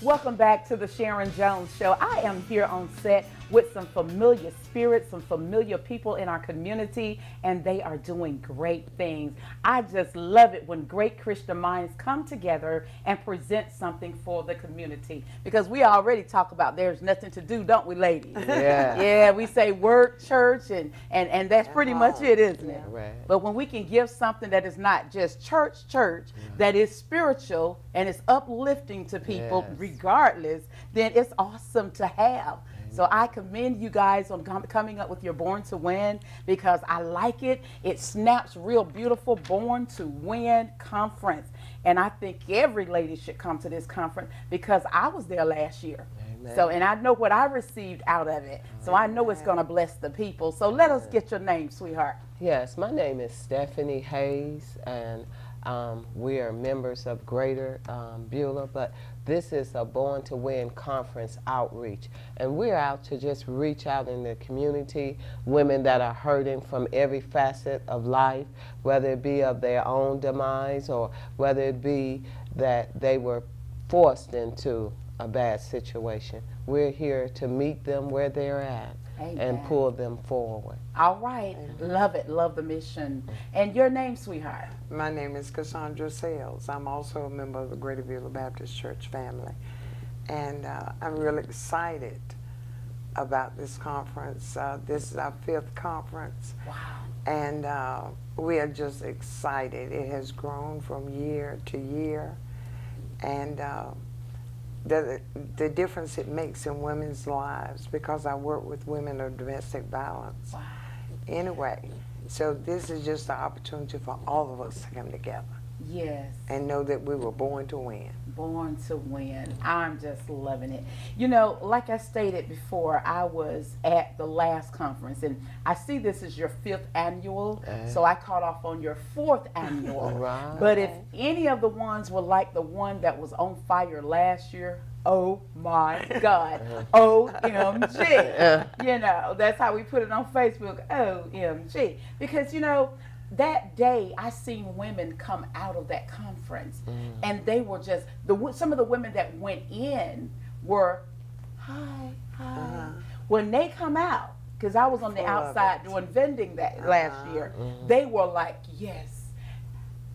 Welcome back to the Sharon Jones Show. I am here on set with some familiar spirits, some familiar people in our community, and they are doing great things. I just love it when great Christian minds come together and present something for the community, because we already talk about there's nothing to do, don't we, ladies? Yeah. Yeah, we say work, church, and that's pretty much it, isn't it? Right. But when we can give something that is not just church, that is spiritual and it's uplifting to people, Yes. regardless, then it's awesome to have. So I commend you guys on coming up with your Born to Win, because I like it. It snaps real beautiful. Born to Win conference. And I think every lady should come to this conference, because I was there last year. Amen. So, and I know what I received out of it. So I know it's going to bless the people. So let us get your name, sweetheart. Yes, my name is Stephanie Hayes, and we are members of Greater Beulah, but this is a Born to Win conference outreach, and we're out to just reach out in the community, women that are hurting from every facet of life, whether it be of their own demise or whether it be that they were forced into a bad situation. We're here to meet them where they're at. Amen. And pull them forward. All right. Love it. Love the mission. And your name, sweetheart? My name is Cassandra Sales. I'm also a member of the Greater Beulah Baptist Church family. And I'm really excited about this conference. This is our 5th conference. Wow. And we are just excited. It has grown from year to year. And the difference it makes in women's lives, because I work with women of domestic violence. Wow. Anyway, so this is just an opportunity for all of us to come together. Yes. And know that we were born to win. Born to Win. I'm just loving it. You know, like I stated before, I was at the last conference, and I see this is your 5th annual, so I caught off on your 4th annual. Right. But if any of the ones were like the one that was on fire last year, oh my God, OMG. You know, that's how we put it on Facebook, OMG. Because, you know, that day I seen women come out of that conference, and they were just, some of the women that went in were, hi. When they come out, because I was on the outside doing vending that last year, they were like, yes,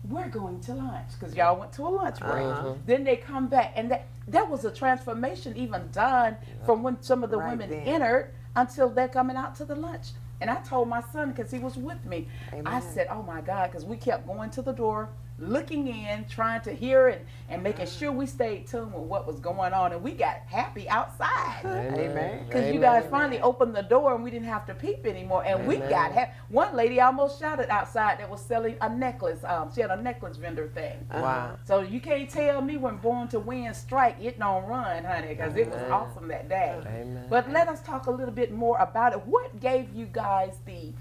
we're going to lunch, because y'all went to a lunch break. Then they come back, and that was a transformation even done from when some of the women entered until they're coming out to the lunch. And I told my son, because he was with me, I said, oh my God, because we kept going to the door, looking in, trying to hear and making sure we stayed tuned with what was going on, and we got happy outside. Amen. Because you guys finally opened the door and we didn't have to peep anymore, and we got happy. One lady almost shouted outside that was selling a necklace. She had a necklace vendor thing. Wow. So you can't tell me when Born to Win strike, it don't run, honey, because it was awesome that day. Amen. But let us talk a little bit more about it. What gave you guys the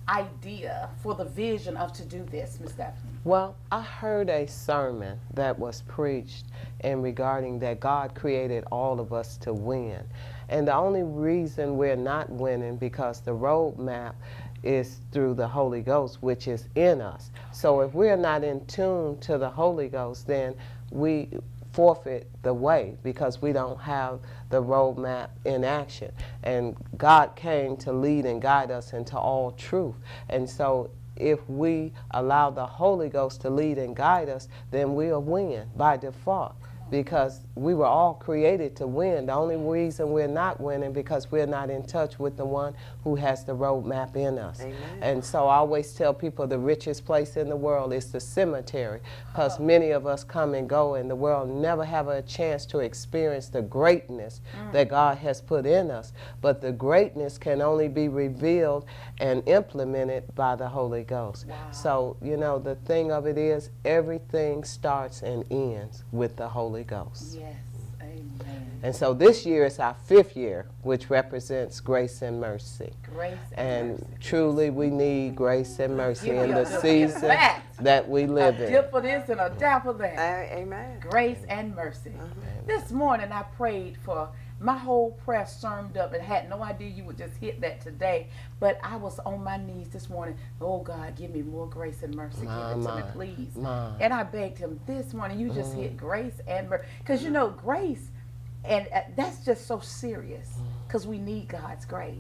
idea for the vision of to do this, Ms. Stephanie? Well, I heard a sermon that was preached in regarding that God created all of us to win. And the only reason we're not winning because the roadmap is through the Holy Ghost, which is in us. So if we're not in tune to the Holy Ghost, then we forfeit the way, because we don't have the roadmap in action. And God came to lead and guide us into all truth. And so if we allow the Holy Ghost to lead and guide us, then we'll win by default, because we were all created to win. The only reason we're not winning because we're not in touch with the one who has the roadmap in us. Amen. And so I always tell people the richest place in the world is the cemetery, because many of us come and go, and the world never have a chance to experience the greatness that God has put in us. But the greatness can only be revealed and implemented by the Holy Ghost. Wow. So, you know, the thing of it is, everything starts and ends with the Holy Ghost. Yes, amen. And so this year is our 5th year, which represents grace and mercy. Grace And mercy. truly we need grace and mercy Give in me the a season fact. that we live A in. dip for this and a dap for that. Amen. Grace and mercy. This morning I prayed for, my whole prayer summed up, and had no idea you would just hit that today, but I was on my knees this morning. Oh God, give me more grace and mercy. Give it to me, please. And I begged him this morning, you just hit grace and mercy. Because you know, grace And that's just so serious because we need God's grace.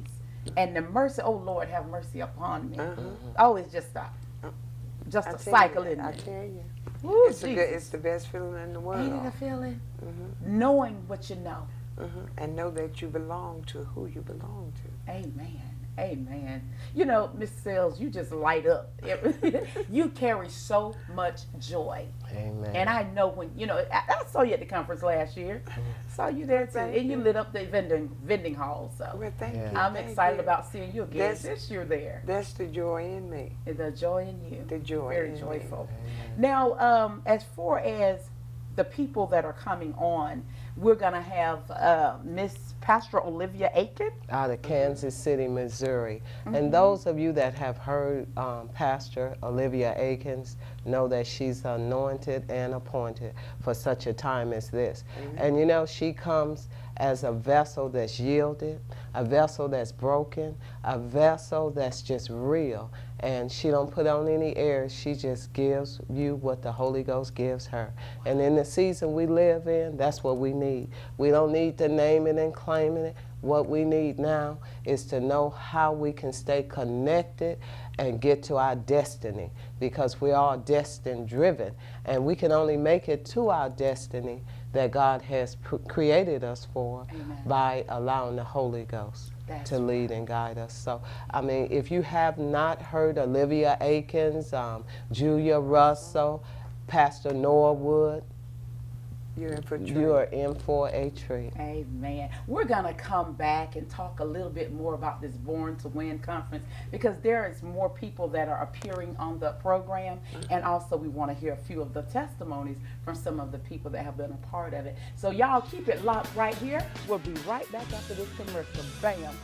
And the mercy, oh Lord, have mercy upon me. Oh, it's just a cycle, isn't it? I tell you. Woo, It's the best feeling in the world. Ain't it a feeling? Knowing what you know. And know that you belong to who you belong to. Amen. Amen. You know, Miss Sells, you just light up. You carry so much joy. Amen. And I know when, you know, I saw you at the conference last year. Saw you there too. And you lit up the vending hall. So Well, thank you. I'm Thank excited you. about seeing you again this year there. That's the joy in me. The joy in you. The joy Very in joyful. me. Now, as far as the people that are coming on, we're going to have Miss Pastor Olivia Aiken. Out of Kansas City, Missouri. And those of you that have heard Pastor Olivia Aikens know that she's anointed and appointed for such a time as this. And you know, she comes as a vessel that's yielded, a vessel that's broken, a vessel that's just real. And she don't put on any airs. She just gives you what the Holy Ghost gives her. And in the season we live in, that's what we need. We don't need to name it and claiming it. What we need now is to know how we can stay connected and get to our destiny, because we are destined driven, and we can only make it to our destiny that God has created us for by allowing the Holy Ghost to lead and guide us. So, I mean, if you have not heard Olivia Aikens, Julia Russell, Pastor Noah Wood, You're in for a treat. you are in for a treat. Amen. We're going to come back and talk a little bit more about this Born to Win conference, because there is more people that are appearing on the program, and also we want to hear a few of the testimonies from some of the people that have been a part of it. So y'all keep it locked right here. We'll be right back after this commercial. Bam.